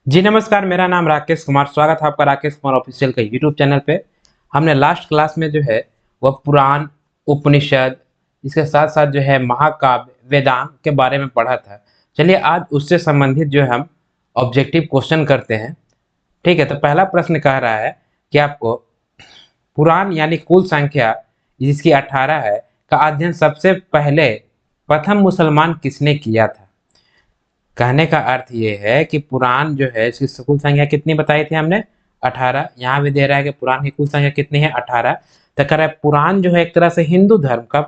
जी नमस्कार, मेरा नाम राकेश कुमार। स्वागत है आपका राकेश कुमार ऑफिशियल के यूट्यूब चैनल पे। हमने लास्ट क्लास में जो है वह पुराण, उपनिषद, इसके साथ-साथ जो है महाकाव्य, वेदांत के बारे में पढ़ा था। चलिए आज उससे संबंधित जो है हम ऑब्जेक्टिव क्वेश्चन करते हैं। ठीक है, तो पहला प्रश्न कह रहा है कि आपको पुराण यानी कुल संख्या जिसकी 18 है का अध्ययन सबसे पहले प्रथम मुसलमान किसने किया था? कहने का अर्थ ये है कि पुराण जो है इसकी कुल संख्या कितनी बताई थी हमने? 18। यहाँ भी दे रहा है कि पुराण की कुल संख्या कितनी है? 18। तो कह रहा है पुराण जो है एक तरह से हिंदू धर्म का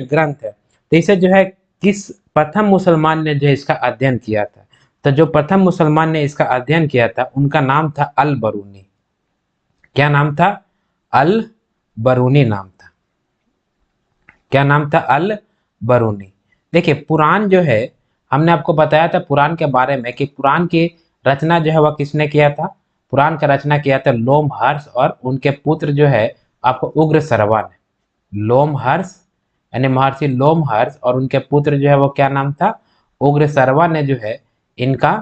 ग्रंथ है। तो इसे जो है किस प्रथम मुसलमान ने जो है इसका अध्ययन किया था? तो जो प्रथम मुसलमान ने इसका अध्ययन किया था उनका नाम था अल बरूनी। क्या नाम था? अल बरूनी नाम था। क्या नाम था? अल बरूनी। देखिए पुराण जो है हमने आपको बताया था पुराण के बारे में कि पुराण की रचना जो है वह किसने किया था? पुराण का रचना किया था लोमहर्ष और उनके पुत्र जो है आपको उग्र सरवा ने। लोमहर्ष यानी महर्षि लोमहर्ष और उनके पुत्र जो है वो क्या नाम था? उग्र सरवा ने जो है इनका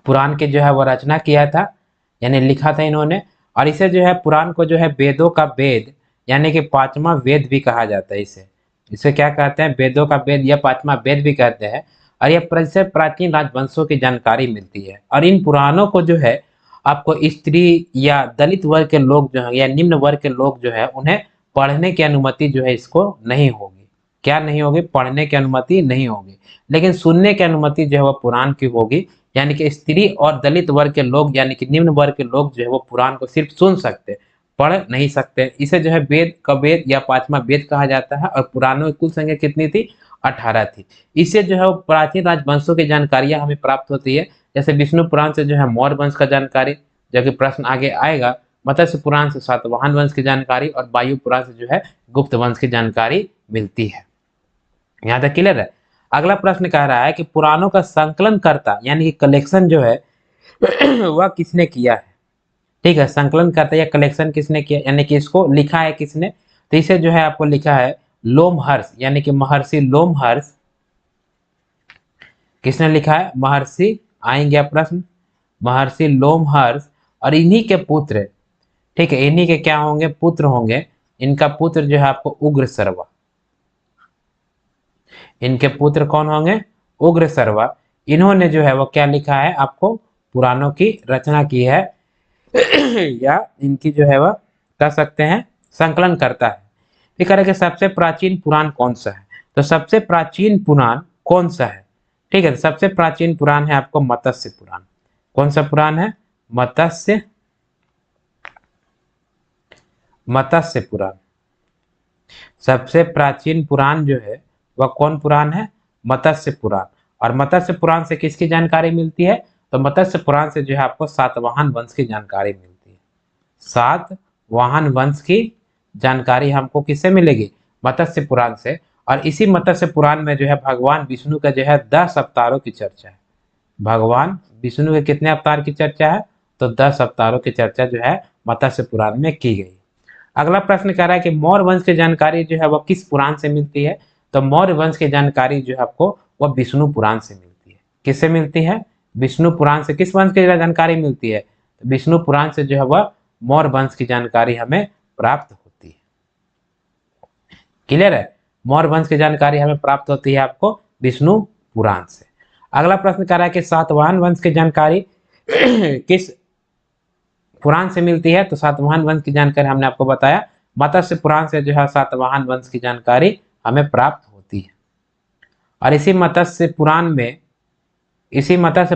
पुराण के जो है वो रचना किया था, यानी लिखा था इन्होंने। और इसे जो है पुराण को जो है वेदों का वेद यानी कि पांचवा वेद भी कहा जाता है। इसे इसे क्या कहते हैं? वेदों का वेद या पांचवा वेद भी कहते हैं। और ये से प्राचीन राजवंशों की जानकारी मिलती है। और इन पुराणों को जो है आपको स्त्री या दलित वर्ग के लोग जो है या निम्न वर्ग के लोग जो है उन्हें पढ़ने की अनुमति जो है इसको नहीं होगी। क्या नहीं होगी? पढ़ने की अनुमति नहीं होगी, लेकिन सुनने की अनुमति जो है वह पुराण की होगी। यानी कि स्त्री और दलित वर्ग के लोग यानी कि निम्न वर्ग के लोग जो है वो पुराण को सिर्फ सुन सकते, पढ़ नहीं सकते। इसे जो है वेद का वेद या पांचवा वेद कहा जाता है। और पुराणों की कुल संख्या कितनी थी? 18 थी। इससे जो है वो प्राचीन राजवंशों की जानकारियां हमें प्राप्त होती है। जैसे विष्णु पुराण से जो है मौर्य वंश का जानकारी, जो कि प्रश्न आगे आएगा। मत्स्य पुराण से सातवाहन वंश की जानकारी और वायु पुराण से जो है गुप्त वंश की जानकारी मिलती है। यहाँ तक क्लियर है? अगला प्रश्न कह रहा है कि पुराणों का संकलन करता यानी कि कलेक्शन जो है वह किसने किया है? ठीक है, संकलन करता या कलेक्शन किसने किया यानी कि इसको लिखा है किसने? तो इसे जो है आपको लिखा है लोमहर्ष यानी कि महर्षि लोमहर्ष। किसने लिखा है? महर्षि। आएंगे आप प्रश्न, महर्षि लोमहर्ष। और इन्हीं के पुत्र, ठीक है, इन्हीं के क्या होंगे? पुत्र होंगे। इनका पुत्र जो है आपको उग्र सर्वा। इनके पुत्र कौन होंगे? उग्र सर्वा। इन्होंने जो है वो क्या लिखा है? आपको पुराणों की रचना की है या इनकी जो है वह कह सकते हैं संकलन करता है। ये कह रहे कि सबसे प्राचीन पुराण कौन सा है? तो सबसे प्राचीन पुराण कौन सा है? ठीक है, सबसे प्राचीन पुराण है आपको मत्स्य पुराण। कौन सा पुराण है? मत्स्य मत्स्य पुराण। सबसे प्राचीन पुराण जो है वह कौन पुराण है? मत्स्य पुराण। और मत्स्य पुराण से किसकी जानकारी मिलती है? तो मत्स्य पुराण से जो है आपको सातवाहन वंश की जानकारी मिलती है। सातवाहन वंश की जानकारी हमको किससे मिलेगी? मत्स्य पुराण से। और इसी मत्स्य पुराण में जो है भगवान विष्णु का जो है 10 अवतारों की चर्चा है। भगवान विष्णु के कितने अवतार की चर्चा है? तो 10 अवतारों की चर्चा जो है मत्स्य पुराण में की गई। अगला प्रश्न कह रहा है कि मौर्य वंश की जानकारी जो है वह किस पुराण से मिलती है? तो मौर्य वंश की जानकारी जो है आपको वह विष्णु पुराण से मिलती है। किससे मिलती है? विष्णु पुराण से। किस वंश की जानकारी मिलती है? तो विष्णु पुराण से जो है वह मौर्य वंश की जानकारी हमें प्राप्त होती है। क्लियर है? मौर्य वंश की जानकारी हमें प्राप्त होती है आपको विष्णु पुराण से। अगला प्रश्न कह रहा है कि सातवाहन वंश की जानकारी किस पुराण से मिलती है? तो सातवाहन वंश की जानकारी हमने आपको बताया मत्स्य पुराण से जो है सातवाहन वंश की जानकारी हमें प्राप्त होती है। और इसी मत्स्य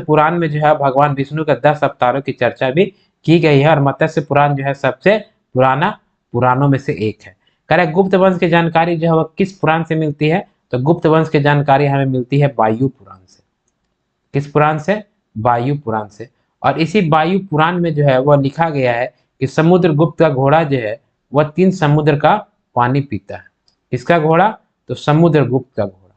पुराण में जो है भगवान विष्णु के 10 अवतारों की चर्चा भी की गई है। और मत्स्य पुराण जो है सबसे पुराना पुराणों में से एक है। कह रहे गुप्त वंश की जानकारी जो है वह किस पुराण से मिलती है? तो गुप्त वंश की जानकारी हमें मिलती है वायु पुराण से। किस पुराण से? वायु पुराण से। और इसी वायु पुराण में जो है वह लिखा गया है कि समुद्रगुप्त का घोड़ा जो है वह 3 समुद्र का पानी पीता है। किसका घोड़ा? तो समुद्रगुप्त का घोड़ा।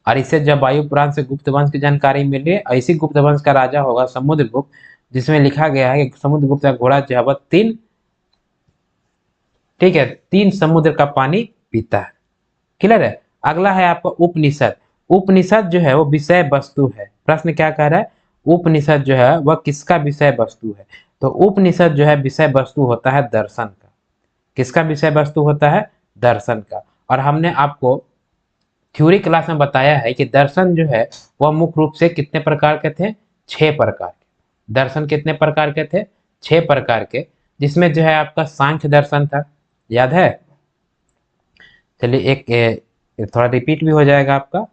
और इसे जब वायु पुराण से गुप्त वंश की जानकारी मिली है, इसी गुप्त वंश का राजा होगा समुद्रगुप्त, जिसमें लिखा गया है कि समुद्रगुप्त का घोड़ा जो है वह 3, ठीक है, 3 समुद्र का पानी पीता है। क्लियर है? अगला है आपका उपनिषद। उपनिषद जो है वो विषय वस्तु है। प्रश्न क्या कह रहा है, उपनिषद जो है वह किसका विषय वस्तु है। तो उपनिषद जो है विषय वस्तु होता है दर्शन का। किसका विषय वस्तु होता है, दर्शन का। और हमने आपको थ्योरी क्लास में बताया है कि दर्शन जो है वह मुख्य रूप से कितने प्रकार के थे, 6 प्रकार के। दर्शन कितने प्रकार के थे, 6 प्रकार के, जिसमें जो है आपका सांख्य दर्शन था, याद है। चलिए थोड़ा रिपीट भी हो जाएगा आपका।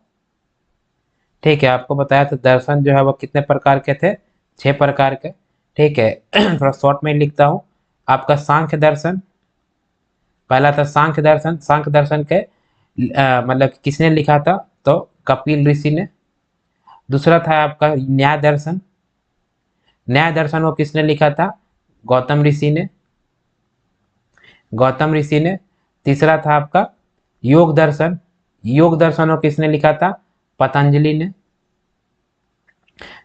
ठीक है, आपको बताया था दर्शन जो है वो कितने प्रकार के थे, 6 प्रकार के। ठीक है थोड़ा शॉर्ट में लिखता हूँ। आपका सांख्य दर्शन, पहला था सांख्य दर्शन। सांख्य दर्शन के मतलब किसने लिखा था, तो कपिल ऋषि ने। दूसरा था आपका न्याय दर्शन। न्याय दर्शन वो किसने लिखा था, गौतम ऋषि ने। गौतम ऋषि ने। तीसरा था आपका योग दर्शन। योग दर्शन वो किसने लिखा था, पतंजलि ने।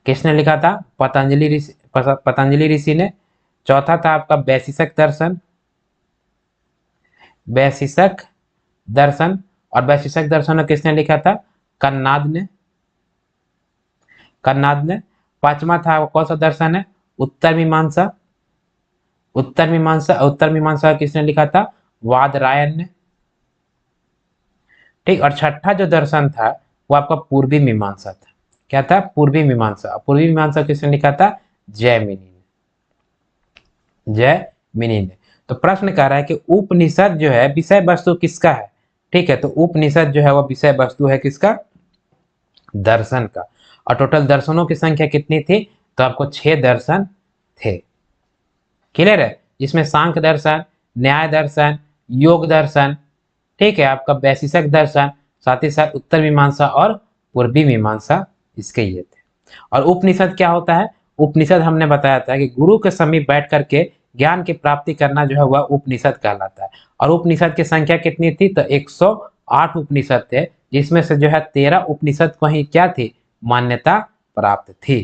किसने लिखा था, पतंजलि ऋषि ने। चौथा था आपका वैशेषिक दर्शन। वैशेषिक दर्शन, और वैशेषिक दर्शन किसने लिखा था, कन्नाद ने। कन्नाद ने। पांचवा था कौन सा दर्शन है, उत्तर मीमांसा। उत्तर मीमांसा किसने लिखा था, वादरायण ने। ठीक, और छठा जो दर्शन था वो आपका पूर्वी मीमांसा था। क्या था, पूर्वी मीमांसा। पूर्वी मीमांसा किसने लिखा था, जैमिनी ने। जैमिनी ने। तो प्रश्न कह रहा है कि उपनिषद जो है विषय वस्तु किसका है। ठीक है, तो उपनिषद जो है वो विषय वस्तु है किसका, दर्शन का। और टोटल दर्शनों की संख्या कितनी थी, तो आपको 6 दर्शन थे। क्लियर है, जिसमें सांख्य दर्शन, न्याय दर्शन, योग दर्शन, ठीक है, आपका वैशेषिक दर्शन, साथ ही साथ उत्तर मीमांसा और पूर्वी मीमांसा, इसके ये थे। और उपनिषद क्या होता है, उपनिषद हमने बताया था कि गुरु के समीप बैठ करके ज्ञान की प्राप्ति करना जो है वह उपनिषद कहलाता है। और उपनिषद की संख्या कितनी थी, तो 108 उपनिषद थे, जिसमें से जो है 13 उपनिषद को ही क्या थी, मान्यता प्राप्त थी।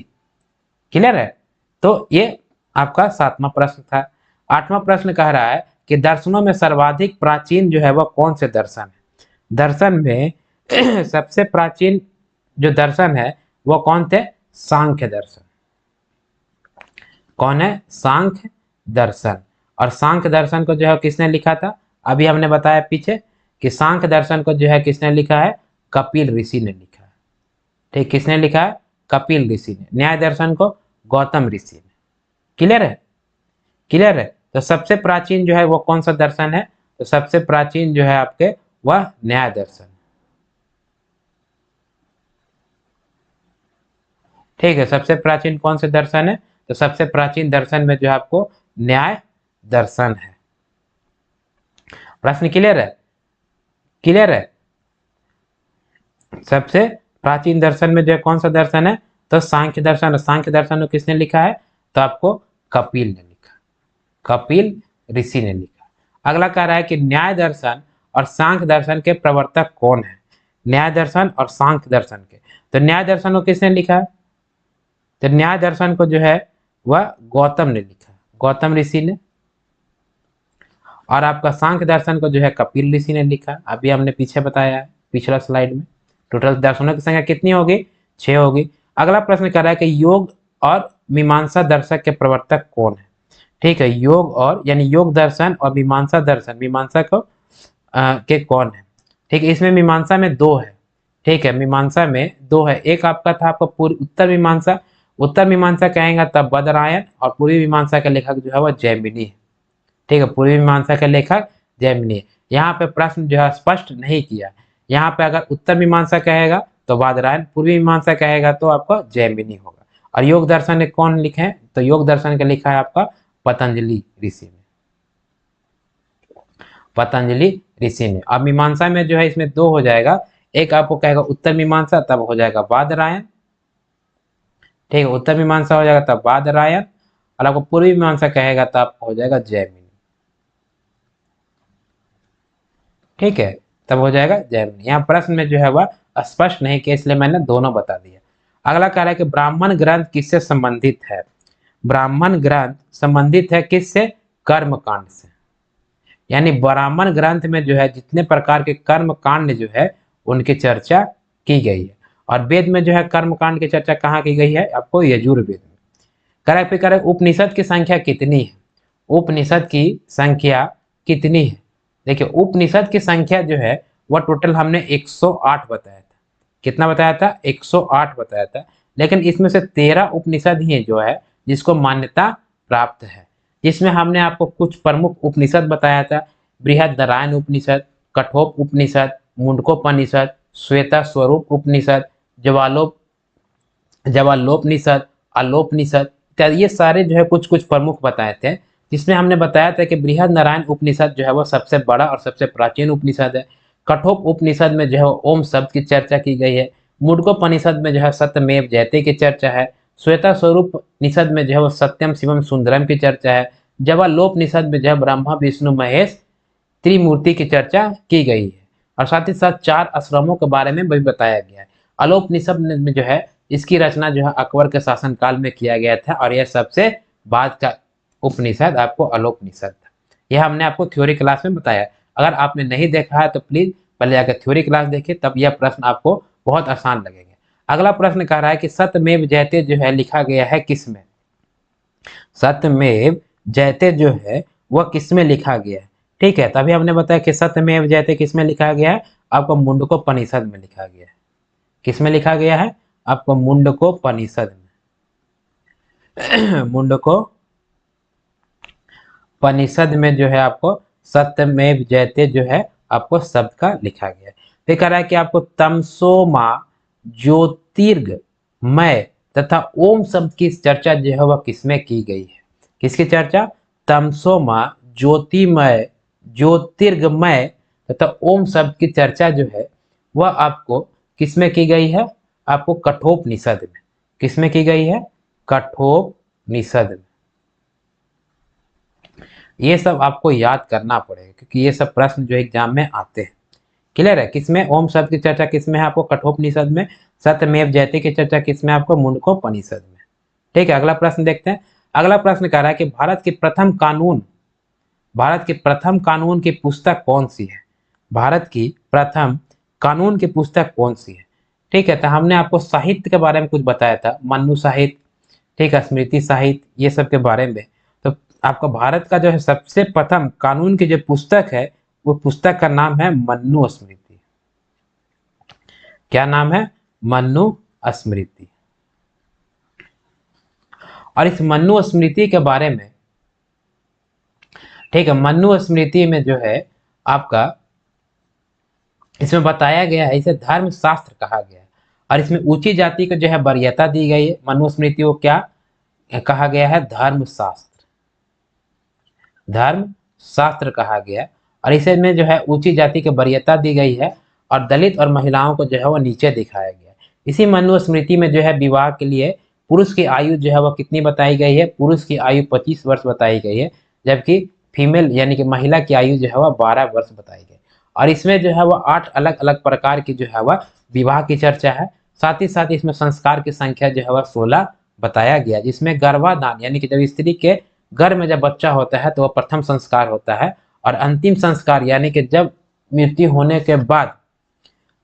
क्लियर है, तो ये आपका 7वां प्रश्न था। 8वां प्रश्न कह रहा है कि दर्शनों में सर्वाधिक प्राचीन जो है वह कौन से दर्शन है। दर्शन में सबसे प्राचीन जो दर्शन है वो कौन थे, सांख्य दर्शन। कौन है, सांख्य दर्शन। और सांख्य दर्शन को जो है किसने लिखा था, अभी हमने बताया पीछे कि सांख्य दर्शन को जो है किसने लिखा है, कपिल ऋषि ने लिखा है। ठीक, किसने लिखा है, कपिल ऋषि ने। न्याय दर्शन को गौतम ऋषि ने। क्लियर है, क्लियर है। तो सबसे प्राचीन जो है वो कौन सा दर्शन है, तो सबसे प्राचीन जो है आपके वह न्याय दर्शन। ठीक है, सबसे प्राचीन कौन से दर्शन है, तो सबसे प्राचीन दर्शन में जो है आपको न्याय दर्शन है। प्रश्न क्लियर है, क्लियर है। सबसे प्राचीन दर्शन में जो है कौन सा दर्शन है, तो सांख्य दर्शन। सांख्य दर्शन को किसने लिखा है, तो आपको कपिल ने लिखा, कपिल ऋषि ने लिखा। अगला कह रहा है कि न्याय दर्शन और सांख्य दर्शन के प्रवर्तक कौन है। न्याय दर्शन और सांख्य दर्शन के, तो न्याय दर्शन को किसने लिखा है, तो न्याय दर्शन को जो है वह गौतम ने लिखा, गौतम ऋषि ने। और आपका सांख्य दर्शन को जो है कपिल ऋषि ने लिखा, अभी हमने पीछे बताया है पिछला स्लाइड में। टोटल दर्शनों की संख्या कितनी होगी, 6 होगी। अगला प्रश्न कर रहा है कि योग और मीमांसा दर्शक के प्रवर्तक कौन है। ठीक है, योग और यानी योग दर्शन और मीमांसा दर्शन, मीमांसा को के कौन है। ठीक है, इसमें मीमांसा में 2 है। ठीक है, मीमांसा में 2 है। एक आपका था आपका पूर्व उत्तर मीमांसा। उत्तर मीमांसा कहेंगे तब बदरायण, और पूर्वी मीमांसा के लेखक जो है वह जैमिनी है। ठीक है, पूर्वी मीमांसा के लेखक जैमिनी है। यहाँ पे प्रश्न जो है स्पष्ट नहीं किया। यहाँ पे अगर उत्तर मीमांसा कहेगा तो बादरायण, पूर्वी मीमांसा कहेगा तो आपका जैमिनी होगा। और योग दर्शन कौन लिखे हैं, तो योग दर्शन का लिखा है आपका पतंजलि ऋषि ने, पतंजलि ऋषि ने। अब मीमांसा में जो है इसमें 2 हो जाएगा। एक आपको कहेगा उत्तर मीमांसा, तब हो जाएगा बादरायण। ठीक है, उत्तर मीमांसा हो जाएगा तब बादरायण, और आपको पूर्वी मीमांसा कहेगा तब आपको हो जाएगा जैमिनी। ठीक है, तब हो जाएगा जैमिनी। यहाँ प्रश्न में जो है वह स्पष्ट नहीं किया, इसलिए मैंने दोनों बता दिया। अगला कह रहा है कि ब्राह्मण ग्रंथ किससे संबंधित है। ब्राह्मण ग्रंथ संबंधित है किससे, कर्म कांड से। यानी ब्राह्मण ग्रंथ में जो है जितने प्रकार के कर्म कांड जो है उनकी चर्चा की गई है। और वेद में जो है कर्मकांड की चर्चा कहाँ की गई है, आपको यजुर्वेद में। करेक्ट पे करेक्ट। उपनिषद की संख्या कितनी है, उपनिषद की संख्या कितनी है। देखिए उपनिषद की संख्या जो है वह टोटल हमने 108 बताया था। कितना बताया था, 108 बताया था। लेकिन इसमें से 13 उपनिषद ही जो है जिसको मान्यता प्राप्त है, जिसमें हमने आपको कुछ प्रमुख उपनिषद बताया था। बृहदनारायण उपनिषद, कठोप उपनिषद, मुंडकोपनिषद, श्वेता स्वरूप उपनिषद, ज्वालोप ज्वालोपनिषद, आलोपनिषद इत्यादि, ये सारे जो है कुछ कुछ प्रमुख बताए थे। जिसमें हमने बताया था कि बृहदनारायण उपनिषद जो है वो सबसे बड़ा और सबसे प्राचीन उपनिषद है। कठोप उपनिषद में जो है ओम शब्द की चर्चा की गई है। मुंडकोपनिषद में जो है सत्यमेव जयते की चर्चा है। श्वेता स्वरूप निषद में जो है वो सत्यम शिवम सुंदरम की चर्चा है। ज्वालोपनिषद में जो है ब्रह्मा विष्णु महेश त्रिमूर्ति की चर्चा की गई है। और साथ ही साथ 4 आश्रमों के बारे में भी बताया गया है। आलोपनिषद में जो है इसकी रचना जो है अकबर के शासनकाल में किया गया था, और यह सबसे बाद का उपनिषद आपको आलोपनिषद था। यह हमने आपको थ्योरी क्लास में बताया। अगर आपने नहीं देखा है तो प्लीज पहले जाकर थ्योरी क्लास देखिए, तब यह प्रश्न आपको बहुत आसान लगेगा। अगला प्रश्न कह रहा है कि सत्यमेव जयते जो है लिखा गया है किसमें, सत्यमेव जयते जो है वह किसमें लिखा गया है। ठीक है, तभी हमने बताया कि सत्यमेव जयते किसमें लिखा गया है, आपको मुंडकोपनिषद में लिखा गया है। किसमें लिखा गया है, आपको मुंडकोपनिषद में मुंडकोपनिषद में जो है आपको सत्यमेव जयते जो है आपको शब्द का लिखा गया है। फिर कह रहा है कि आपको तमसोमा ज्योतिर्गमय तथा ओम शब्द की चर्चा जो है वह किसमें की गई है। किसकी चर्चा, तमसोमा ज्योतिमय ज्योतिर्गमय तथा ओम शब्द की चर्चा जो है वह आपको किसमें की गई है, आपको कठोपनिषद में। किसमें की गई है, कठोपनिषद में। ये सब आपको याद करना पड़ेगा क्योंकि ये सब प्रश्न जो एग्जाम में आते हैं। क्लियर है, किसमें ओम शब्द की चर्चा किसमें है, आपको कठोपनिषद में। सत्यमेव जयते की चर्चा किसमें, आपको मुंडकोपनिषद में। ठीक है, अगला प्रश्न देखते हैं। अगला प्रश्न कह रहा है कि भारत की प्रथम कानून की पुस्तक कौन सी है। भारत की प्रथम कानून की पुस्तक कौन सी है। ठीक है, तो हमने आपको साहित्य के बारे में कुछ बताया था, मन्नु साहित्य, ठीक है, स्मृति साहित्य, ये सब के बारे में। तो आपका भारत का जो है सबसे प्रथम कानून की जो पुस्तक है वो पुस्तक का नाम है मन्नु स्मृति। क्या नाम है, मन्नु स्मृति। और इस मन्नु स्मृति के बारे में, ठीक है, मन्नु स्मृति में जो है आपका इसमें बताया गया है, इसे धर्म शास्त्र कहा गया है। और इसमें ऊंची जाति को जो है वरीयता दी गई है। मन्नु स्मृति को क्या कहा गया है, धर्म शास्त्र, धर्म शास्त्र कहा गया। और इसे में जो है ऊंची जाति की वरीयता दी गई है और दलित और महिलाओं को जो है वो नीचे दिखाया गया है। इसी मन्नु स्मृति में जो है विवाह के लिए पुरुष की आयु जो है वह कितनी बताई गई है, पुरुष की आयु 25 वर्ष बताई गई है, जबकि फीमेल यानी कि महिला की आयु जो है वह 12 वर्ष बताई गई। और इसमें जो है वह 8 अलग अलग प्रकार की जो है वह विवाह की चर्चा है। साथ ही साथ इसमें संस्कार की संख्या जो है वह 16 बताया गया, जिसमें गर्भाधान यानी कि जब स्त्री के गर्भ में जब बच्चा होता है तो वह प्रथम संस्कार होता है। और अंतिम संस्कार यानी कि जब मृत्यु होने के बाद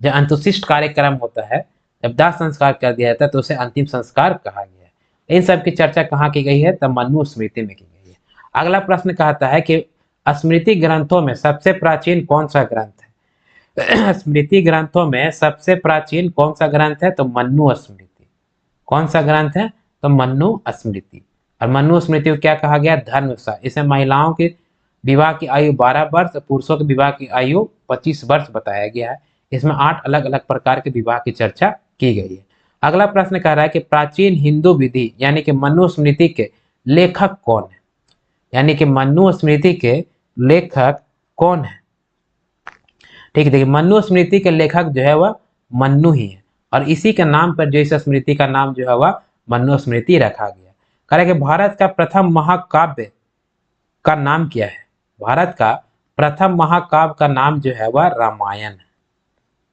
जब अंत्येष्टि कार्यक्रम होता है, जब दाह संस्कार कर दिया जाता है तो उसे अंतिम संस्कार कहा गया है। इन सब की चर्चा कहाँ की गई है, तब मन्नु स्मृति में की गई है। अगला प्रश्न कहता है कि स्मृति ग्रंथों में सबसे प्राचीन कौन सा ग्रंथ है। स्मृति ग्रंथों में सबसे प्राचीन कौन सा ग्रंथ है, तो मन्नु स्मृति। कौन सा ग्रंथ है, तो मन्नु स्मृति। और मन्नु स्मृति को क्या कहा गया, धर्मशास्त्र। इसे महिलाओं की विवाह की आयु 12 वर्ष, पुरुषों की विवाह की आयु 25 वर्ष बताया गया है। इसमें 8 अलग अलग प्रकार के विवाह की चर्चा की गई है। अगला प्रश्न कह रहा है कि प्राचीन हिंदू विधि यानी कि मनु स्मृति के लेखक कौन है, यानी कि मनु स्मृति के लेखक कौन है। ठीक है, देखिए मनु स्मृति के लेखक जो है वह मन्नु ही है, और इसी के नाम पर जो इस स्मृति का नाम जो है वह मनु स्मृति रखा गया। कह रहा है कि भारत का प्रथम महाकाव्य का नाम क्या है। भारत का प्रथम महाकाव्य का नाम जो है वह रामायण है।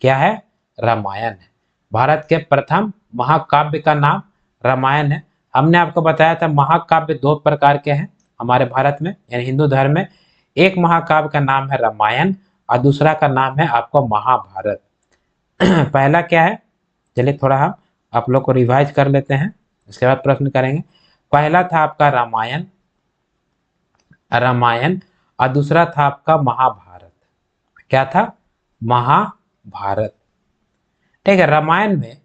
क्या है, रामायण है। भारत के प्रथम महाकाव्य का नाम रामायण है। हमने आपको बताया था महाकाव्य 2 प्रकार के हैं हमारे भारत में यानी हिंदू धर्म में। एक महाकाव्य का नाम है रामायण और दूसरा का नाम है आपको महाभारत। पहला क्या है, चलिए थोड़ा हम आप लोग को रिवाइज कर लेते हैं, उसके बाद प्रश्न करेंगे। पहला था आपका रामायण, रामायण, और दूसरा था आपका महाभारत। क्या था? महाभारत। ठीक है। रामायण में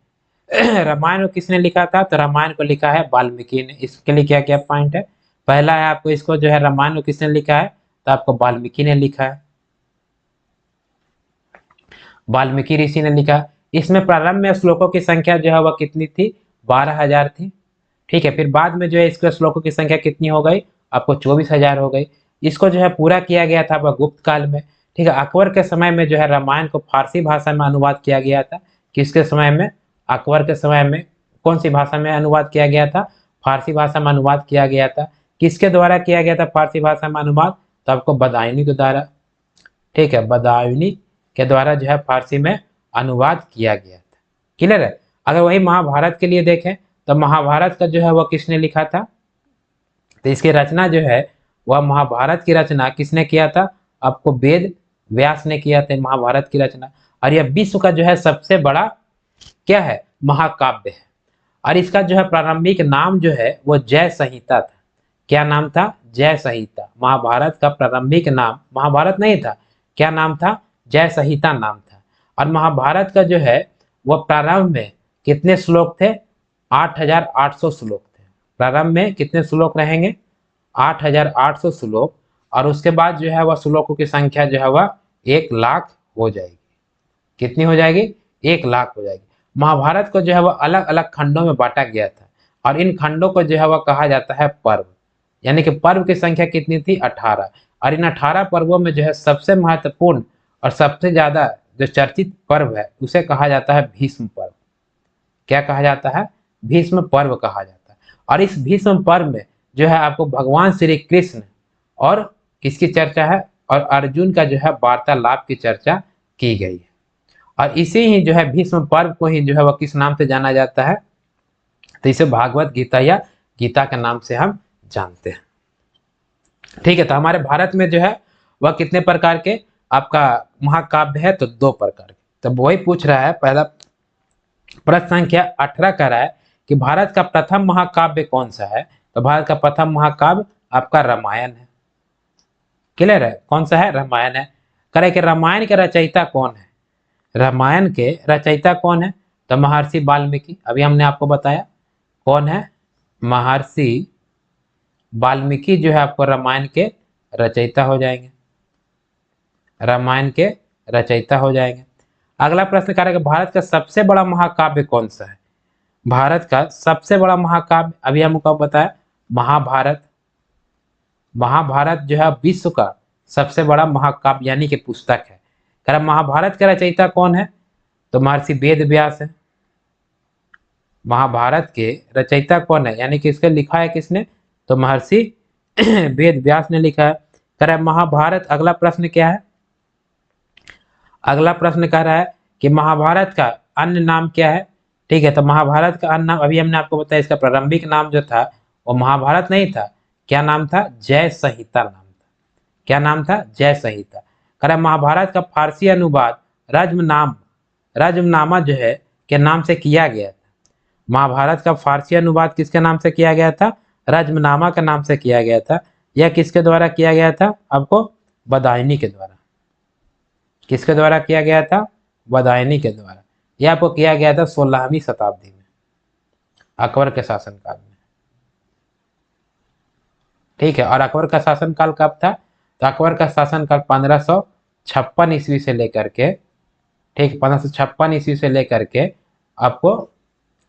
रामायण को किसने लिखा था? तो रामायण को लिखा है वाल्मीकि ने। इसके लिए क्या क्या पॉइंट है? पहला है आपको इसको जो है रामायण को किसने लिखा है? तो आपको वाल्मीकि ने लिखा है, वाल्मीकि ऋषि ने लिखा। इसमें प्रारंभ में श्लोकों की संख्या जो है वह कितनी थी? 12,000 थी। ठीक है। फिर बाद में जो है इसके श्लोकों की संख्या कितनी हो गई? आपको 24,000 हो गई। इसको जो है पूरा किया गया था वह गुप्त काल में। ठीक है। अकबर के समय में जो है रामायण को फारसी भाषा में अनुवाद किया गया था। किसके समय में? अकबर के समय में। कौन सी भाषा में अनुवाद किया गया था? फारसी भाषा में अनुवाद किया गया था। किसके द्वारा किया गया था फारसी भाषा में अनुवाद? तो आपको बदायूनी के द्वारा। ठीक है। बदायूनी के द्वारा जो है फारसी में अनुवाद किया गया था। क्लियर है। अगर वही महाभारत के लिए देखें तो महाभारत का जो है वह किसने लिखा था? तो इसकी रचना जो है वह महाभारत की रचना किसने किया था? आपको वेद व्यास ने किया था महाभारत की रचना। और यह विश्व का जो है सबसे बड़ा क्या है? महाकाव्य है। और इसका जो है प्रारंभिक नाम जो है वो जय संहिता था। क्या नाम था? जय संहिता। महाभारत का प्रारंभिक नाम महाभारत नहीं था। क्या नाम था? जय संहिता नाम था। और महाभारत का जो है वह प्रारंभ में कितने श्लोक थे? 8,800 श्लोक थे। प्रारंभ में कितने श्लोक रहेंगे? 8,800 श्लोक। और उसके बाद जो है वह श्लोकों की संख्या जो है वह 1,00,000 हो जाएगी। कितनी हो जाएगी? 1,00,000 हो जाएगी। महाभारत को जो है वह अलग अलग खंडों में बांटा गया था। और इन खंडों को जो है वह कहा जाता है पर्व। यानी कि पर्व की संख्या कितनी थी? 18। और इन 18 पर्वों में जो है सबसे महत्वपूर्ण और सबसे ज्यादा जो चर्चित पर्व है उसे कहा जाता है भीष्म पर्व। क्या कहा जाता है? भीष्म पर्व कहा जाता है। और इस भीष्म पर्व में जो है आपको भगवान श्री कृष्ण और किसकी चर्चा है? और अर्जुन का जो है वार्तालाप की चर्चा की गई है। और इसी ही जो है भीष्म पर्व को ही जो है वह किस नाम से जाना जाता है? तो इसे भागवत गीता या गीता के नाम से हम जानते हैं। ठीक है। तो हमारे भारत में जो है वह कितने प्रकार के आपका महाकाव्य है? तो 2 प्रकार के। तो वही पूछ रहा है, पहला प्रश्न संख्या 18 कह रहा है कि भारत का प्रथम महाकाव्य कौन सा है? तो भारत का प्रथम महाकाव्य आपका रामायण है। क्लियर है। कौन सा है? रामायण है। करे कि रामायण के रचयिता कौन है? रामायण के रचयिता कौन है? तो महर्षि वाल्मीकि। अभी हमने आपको बताया कौन है? महर्षि वाल्मीकि जो है आपको रामायण के रचयिता हो जाएंगे। रामायण के रचयिता हो जाएंगे। अगला प्रश्न कह रहा है कि भारत का सबसे बड़ा महाकाव्य कौन सा है? भारत का सबसे बड़ा महाकाव्य अभी हमको बताया महाभारत। महाभारत जो है विश्व का सबसे बड़ा महाकाव्य यानी कि पुस्तक है। कह रहा महाभारत का रचयिता कौन है? तो महर्षि वेद व्यास है। महाभारत के रचयिता कौन है यानी कि इसके लिखा है किसने? तो महर्षि वेद व्यास ने लिखा है। कह रहा है महाभारत। अगला प्रश्न क्या है? अगला प्रश्न कह रहा है कि महाभारत का अन्य नाम क्या है? ठीक है। तो महाभारत का अन्य नाम अभी हमने आपको बताया, इसका प्रारंभिक नाम जो था वो महाभारत नहीं था। क्या नाम था? जय संहिता नाम था। क्या नाम था? जय संहिता। कह रहा है महाभारत का फारसी अनुवाद रज्मनामा जो है के नाम से किया गया था। महाभारत का फारसी अनुवाद किसके नाम से किया गया था? रज्मनामा के नाम से किया गया था। यह किसके द्वारा किया गया था? आपको बदायूनी के द्वारा। किसके द्वारा किया गया था? बदायूनी के द्वारा। यह आपको किया गया था 16वीं शताब्दी में, अकबर के शासनकाल में। ठीक है। और अकबर का शासनकाल कब था? तो अकबर का शासनकाल 1556 ईस्वी से लेकर के, ठीक, 1556 ईस्वी से लेकर के आपको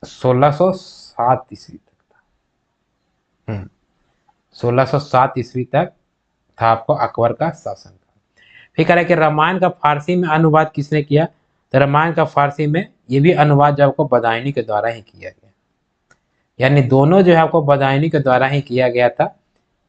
1607 ईस्वी तक था। 1607 ईस्वी तक था आपको अकबर का शासनकाल। फिर कह रहा है कि रामायण का फारसी में अनुवाद किसने किया? तो रामायण का फारसी में ये भी अनुवाद जो आपको बदायूनी के द्वारा ही किया गया। यानी दोनों जो है आपको बदायूनी के द्वारा ही किया गया था।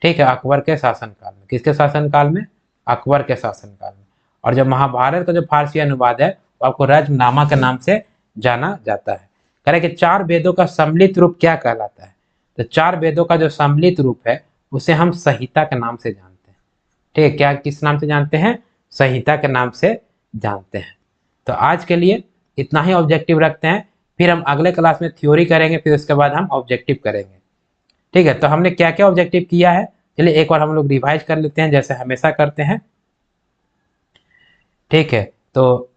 ठीक है। अकबर के शासनकाल में। किसके शासनकाल में? अकबर के शासनकाल में। और जो महाभारत का जो फारसी अनुवाद है वो आपको रज्मनामा के नाम से जाना जाता है। कह रहे कि 4 वेदों का सम्मिलित रूप क्या कहलाता है? तो 4 वेदों का जो सम्मिलित रूप है उसे हम संहिता के नाम से जानते हैं। ठीक है। क्या किस नाम से जानते हैं? संहिता के नाम से जानते हैं। तो आज के लिए इतना ही ऑब्जेक्टिव रखते हैं फिर हम अगले क्लास में थ्योरी करेंगे, फिर उसके बाद हम ऑब्जेक्टिव करेंगे। ठीक है, तो हमने क्या क्या ऑब्जेक्टिव किया है, चलिए एक बार हम लोग रिवाइज कर लेते हैं जैसे हमेशा करते हैं। ठीक है, तो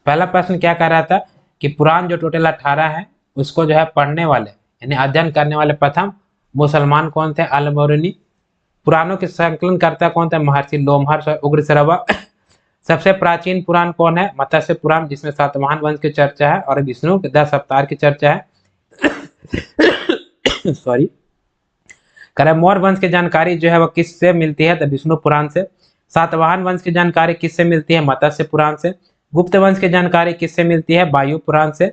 पहला प्रश्न क्या कह रहा था कि पुराण जो टोटल 18 है उसको जो है पढ़ने वाले यानी अध्ययन करने वाले प्रथम मुसलमान कौन थे, अल-बरूनी। पुराणों के संकलन करता कौन था, महर्षि लोमहर्ष और उग्रश्रवा। सबसे प्राचीन पुराण कौन है, मत्स्य पुराण, जिसमें सातवाहन वंश की चर्चा है और विष्णु के 10 अवतार की चर्चा है। सॉरी, मौर्य वंश की जानकारी जो है वो किससे मिलती है, तो विष्णु पुराण से। सातवाहन वंश की जानकारी किससे मिलती है, मत्स्य पुराण से। गुप्त वंश की जानकारी किससे मिलती है, वायु पुराण से।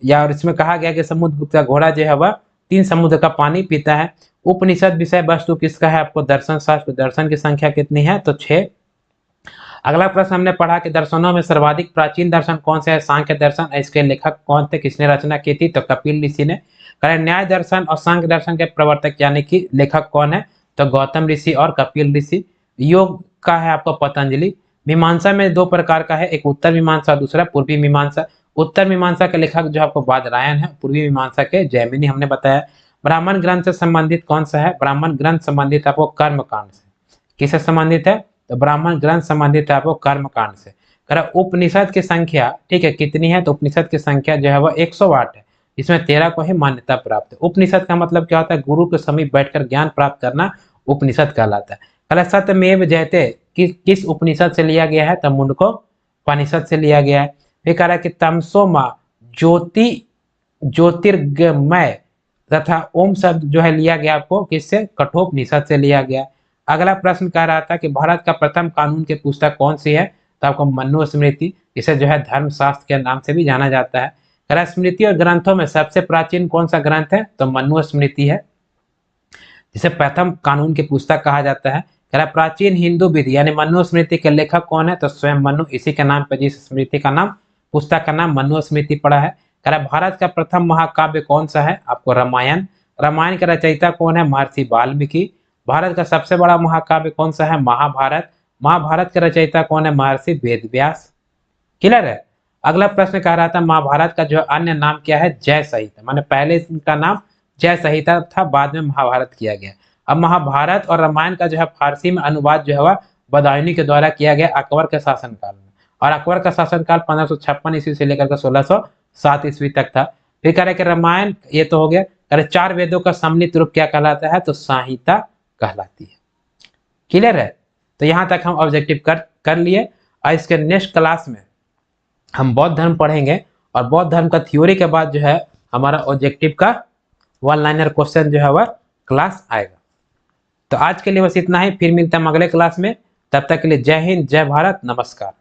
या और इसमें कहा गया कि समुद्रगुप्त का घोड़ा जो है वह 3 समुद्र का पानी पीता है। उपनिषद विषय वस्तु किसका है, आपको दर्शन शास्त्र, दर्शन की संख्या कितनी है, तो 6। अगला प्रश्न हमने पढ़ा कि दर्शनों में सर्वाधिक प्राचीन दर्शन कौन सा है, सांख्य दर्शन। इसके लेखक कौन थे, किसने रचना की थी, तो कपिल ऋषि ने। न्याय दर्शन और सांख्य दर्शन के प्रवर्तक यानी कि लेखक कौन है, तो गौतम ऋषि और कपिल ऋषि। योग का है आपको पतंजलि। मीमांसा में 2 प्रकार का है, एक उत्तर मीमांसा, दूसरा पूर्वी मीमांसा। उत्तर मीमांसा के लेखक जो आपको बादरायण है, पूर्वी मीमांसा के जैमिनी हमने बताया। ब्राह्मण ग्रंथ से संबंधित कौन सा है, ब्राह्मण ग्रंथ संबंधित आपको कर्म कांड से। किससे संबंधित है, तो ब्राह्मण ग्रंथ संबंधित है आपको कर्म कांड से। उपनिषद की संख्या ठीक है कितनी है, तो उपनिषद की संख्या जो है वह 108 है, इसमें 13 को ही मान्यता प्राप्त है। उपनिषद का मतलब क्या होता है, गुरु के समीप बैठकर ज्ञान प्राप्त करना उपनिषद कहलाता है। सत्यमेव जयते किस उपनिषद से लिया गया है, तो मुंडको उपनिषद से लिया गया है। फिर कह रहा है कि तमसो मां ज्योति ज्योतिर्गमय तथा ओम शब्द जो है लिया गया आपको किससे, कठोपनिषद से लिया गया। अगला प्रश्न कह रहा था कि भारत का प्रथम कानून की पुस्तक कौन सी है, तो आपको मनुस्मृति, इसे जो है धर्मशास्त्र के नाम से भी जाना जाता है। स्मृति और ग्रंथों में सबसे प्राचीन कौन सा ग्रंथ है, तो मनुस्मृति है, जिसे प्रथम कानून की पुस्तक कहा जाता है। प्राचीन हिंदू विधि यानी मनुस्मृति के लेखक कौन है, तो स्वयं मनु, इसी के नाम पर जिस स्मृति का नाम, पुस्तक का नाम मनुस्मृति पड़ा है। भारत का प्रथम महाकाव्य कौन सा है, आपको रामायण। रामायण का रचयिता कौन है, महर्षि वाल्मीकि। भारत का सबसे बड़ा महाकाव्य कौन सा है, महाभारत। महाभारत के रचयिता कौन है, महर्षि वेदव्यास। क्लियर है। अगला प्रश्न कह रहा था महाभारत का जो अन्य नाम क्या है, जय संहिता, माने पहले इनका नाम जय संहिता था, बाद में महाभारत किया गया। अब महाभारत और रामायण का जो है फारसी में अनुवाद जो है वह बदायूनी के द्वारा किया गया अकबर के शासनकाल में, और अकबर का शासनकाल 1556 ईस्वी से लेकर 1607 ईस्वी तक था। फिर कह रहे कि रामायण ये तो हो गया, कह रहे 4 वेदों का सम्मिलित रूप क्या कहलाता है, तो संहिता कहलाती है। क्लियर है। तो यहाँ तक हम ऑब्जेक्टिव कर लिए, और इसके नेक्स्ट क्लास में हम बौद्ध धर्म पढ़ेंगे, और बौद्ध धर्म का थ्योरी के बाद जो है हमारा ऑब्जेक्टिव का 1 लाइनर क्वेश्चन जो है वह क्लास आएगा। तो आज के लिए बस इतना ही, फिर मिलते हैं अगले क्लास में। तब तक के लिए जय हिंद, जय भारत, नमस्कार।